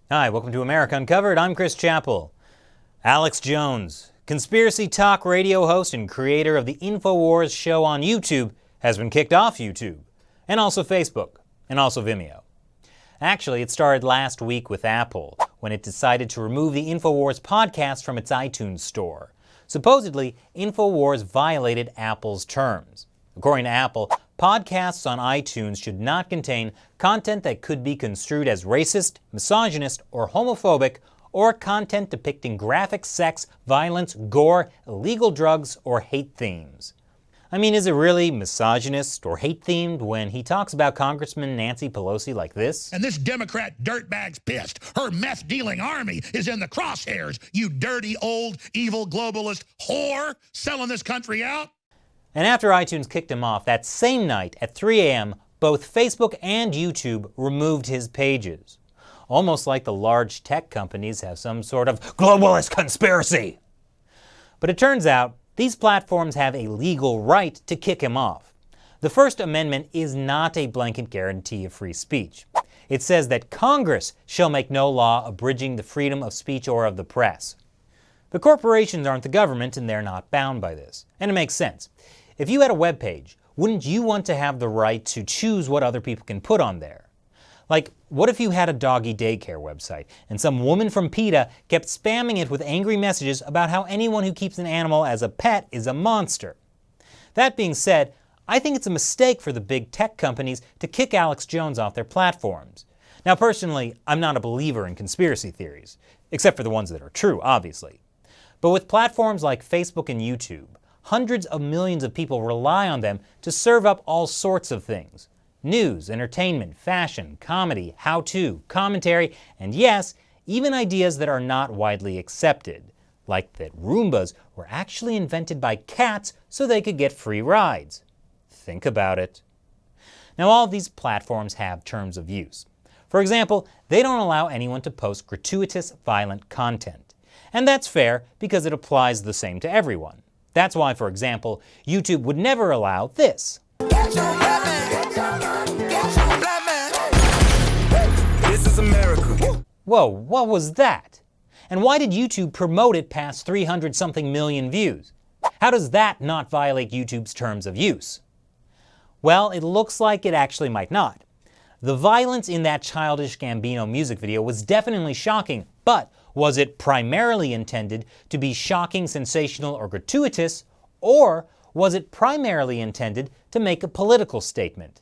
Hi, welcome to America Uncovered. I'm Chris Chappell. Alex Jones, conspiracy talk radio host and creator of the Infowars show on YouTube, has been kicked off YouTube, and also Facebook, and also Vimeo. Actually, it started last week with Apple, when it decided to remove the Infowars podcast from its iTunes store. Supposedly, Infowars violated Apple's terms. According to Apple, podcasts on iTunes should not contain content that could be construed as racist, misogynist, or homophobic, or content depicting graphic sex, violence, gore, illegal drugs, or hate themes. I mean, is it really misogynist or hate-themed when he talks about Congressman Nancy Pelosi like this? And this Democrat dirtbag's pissed. Her meth-dealing army is in the crosshairs. You dirty, old, evil, globalist whore selling this country out. And after iTunes kicked him off, that same night at 3 a.m., both Facebook and YouTube removed his pages. Almost like the large tech companies have some sort of globalist conspiracy. But it turns out, these platforms have a legal right to kick him off. The First Amendment is not a blanket guarantee of free speech. It says that Congress shall make no law abridging the freedom of speech or of the press. But corporations aren't the government and they're not bound by this. And it makes sense. If you had a web page, wouldn't you want to have the right to choose what other people can put on there? Like, what if you had a doggy daycare website and some woman from PETA kept spamming it with angry messages about how anyone who keeps an animal as a pet is a monster? That being said, I think it's a mistake for the big tech companies to kick Alex Jones off their platforms. Now, personally, I'm not a believer in conspiracy theories, except for the ones that are true, obviously. But with platforms like Facebook and YouTube, hundreds of millions of people rely on them to serve up all sorts of things. News, entertainment, fashion, comedy, how-to, commentary, and yes, even ideas that are not widely accepted, like that Roombas were actually invented by cats so they could get free rides. Think about it. Now, all of these platforms have terms of use. For example, they don't allow anyone to post gratuitous, violent content. And that's fair because it applies the same to everyone. That's why, for example, YouTube would never allow this. This is America. Whoa, what was that? And why did YouTube promote it past 300-something million views? How does that not violate YouTube's terms of use? Well, it looks like it actually might not. The violence in that Childish Gambino music video was definitely shocking, but was it primarily intended to be shocking, sensational, or gratuitous, or was it primarily intended to make a political statement?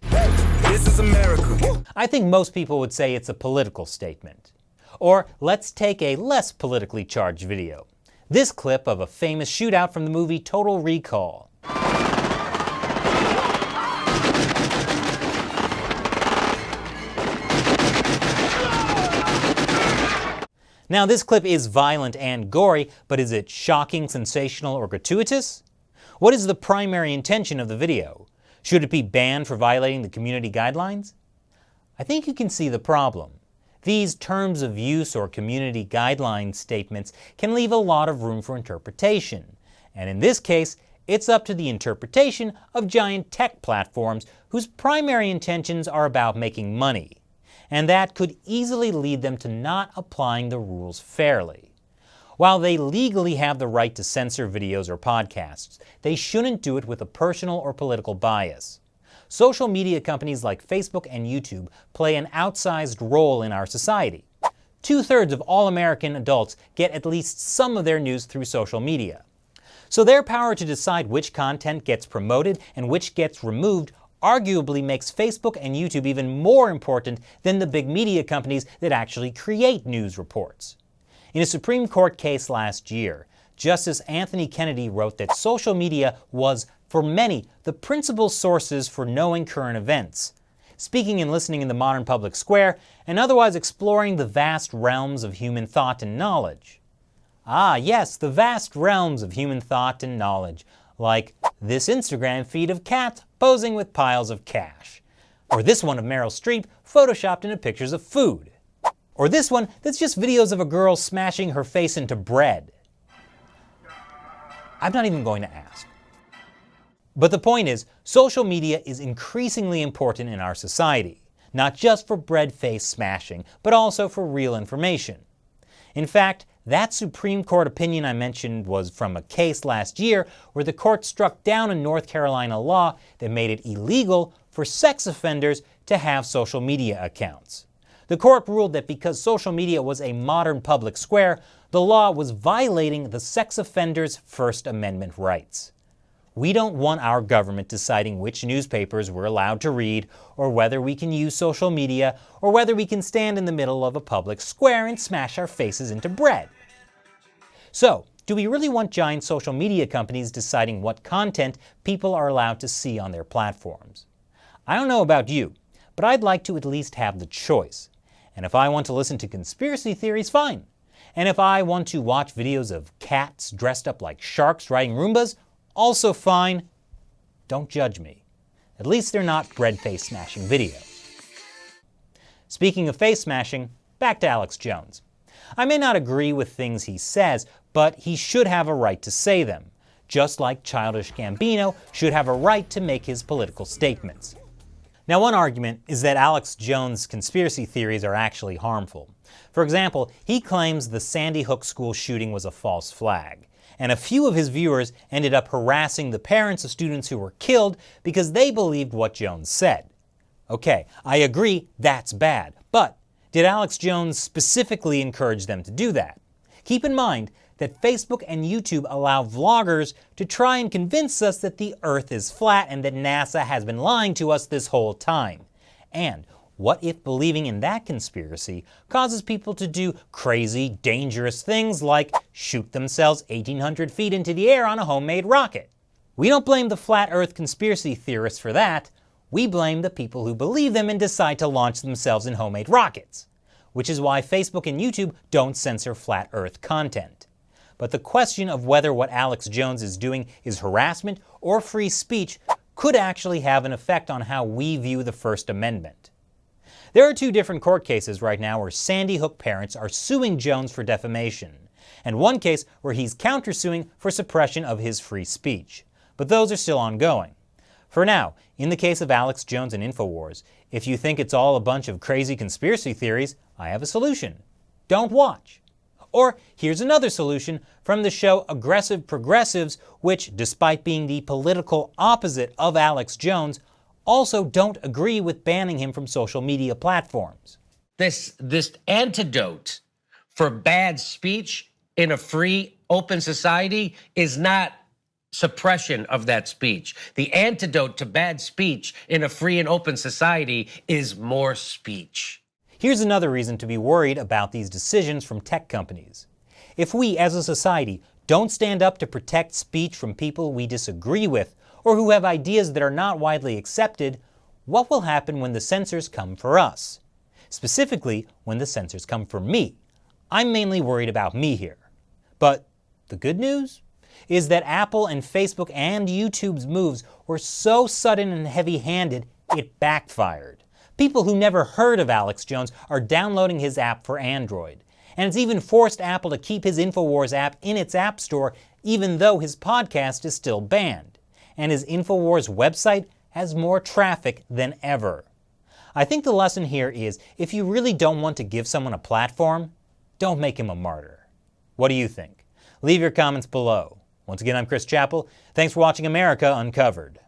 This is America. I think most people would say it's a political statement. Or let's take a less politically charged video. This clip of a famous shootout from the movie Total Recall. Now, this clip is violent and gory, but is it shocking, sensational, or gratuitous? What is the primary intention of the video? Should it be banned for violating the community guidelines? I think you can see the problem. These terms of use or community guideline statements can leave a lot of room for interpretation. And in this case, it's up to the interpretation of giant tech platforms whose primary intentions are about making money. And that could easily lead them to not applying the rules fairly. While they legally have the right to censor videos or podcasts, they shouldn't do it with a personal or political bias. Social media companies like Facebook and YouTube play an outsized role in our society. 2/3 of all American adults get at least some of their news through social media. So their power to decide which content gets promoted and which gets removed arguably makes Facebook and YouTube even more important than the big media companies that actually create news reports. In a Supreme Court case last year, Justice Anthony Kennedy wrote that social media was, for many, the principal sources for knowing current events, speaking and listening in the modern public square, and otherwise exploring the vast realms of human thought and knowledge. Ah, yes, the vast realms of human thought and knowledge, like this Instagram feed of cats posing with piles of cash, or this one of Meryl Streep photoshopped into pictures of food, or this one that's just videos of a girl smashing her face into bread. I'm not even going to ask. But the point is, social media is increasingly important in our society. not just for bread-face smashing, but also for real information. In fact, that Supreme Court opinion I mentioned was from a case last year where the court struck down a North Carolina law that made it illegal for sex offenders to have social media accounts. The court ruled that because social media was a modern public square, the law was violating the sex offender's First Amendment rights. We don't want our government deciding which newspapers we're allowed to read, or whether we can use social media, or whether we can stand in the middle of a public square and smash our faces into bread. So, do we really want giant social media companies deciding what content people are allowed to see on their platforms? I don't know about you, but I'd like to at least have the choice. And if I want to listen to conspiracy theories, fine. And if I want to watch videos of cats dressed up like sharks riding Roombas, also fine. Don't judge me. At least they're not bread-face smashing videos. Speaking of face smashing, back to Alex Jones. I may not agree with things he says, but he should have a right to say them, just like Childish Gambino should have a right to make his political statements. Now, one argument is that Alex Jones' conspiracy theories are actually harmful. For example, he claims the Sandy Hook school shooting was a false flag, and a few of his viewers ended up harassing the parents of students who were killed because they believed what Jones said. Okay, I agree that's bad, but did Alex Jones specifically encourage them to do that? Keep in mind that Facebook and YouTube allow vloggers to try and convince us that the Earth is flat and that NASA has been lying to us this whole time. And what if believing in that conspiracy causes people to do crazy, dangerous things like shoot themselves 1,800 feet into the air on a homemade rocket? We don't blame the flat Earth conspiracy theorists for that. We blame the people who believe them and decide to launch themselves in homemade rockets. Which is why Facebook and YouTube don't censor flat Earth content. But the question of whether what Alex Jones is doing is harassment or free speech could actually have an effect on how we view the First Amendment. There are two different court cases right now where Sandy Hook parents are suing Jones for defamation, and one case where he's countersuing for suppression of his free speech. But those are still ongoing. For now, in the case of Alex Jones and Infowars, if you think it's all a bunch of crazy conspiracy theories, I have a solution. Don't watch. Or here's another solution from the show Aggressive Progressives, which, despite being the political opposite of Alex Jones, also don't agree with banning him from social media platforms. This antidote for bad speech in a free, open society is not suppression of that speech. The antidote to bad speech in a free and open society is more speech. Here's another reason to be worried about these decisions from tech companies. If we, as a society, don't stand up to protect speech from people we disagree with or who have ideas that are not widely accepted, what will happen when the censors come for us? Specifically, when the censors come for me. I'm mainly worried about me here. But the good news is that Apple and Facebook and YouTube's moves were so sudden and heavy-handed, it backfired. People who never heard of Alex Jones are downloading his app for Android. And it's even forced Apple to keep his Infowars app in its app store, even though his podcast is still banned. And his Infowars website has more traffic than ever. I think the lesson here is, if you really don't want to give someone a platform, don't make him a martyr. What do you think? Leave your comments below. Once again, I'm Chris Chappell. Thanks for watching America Uncovered.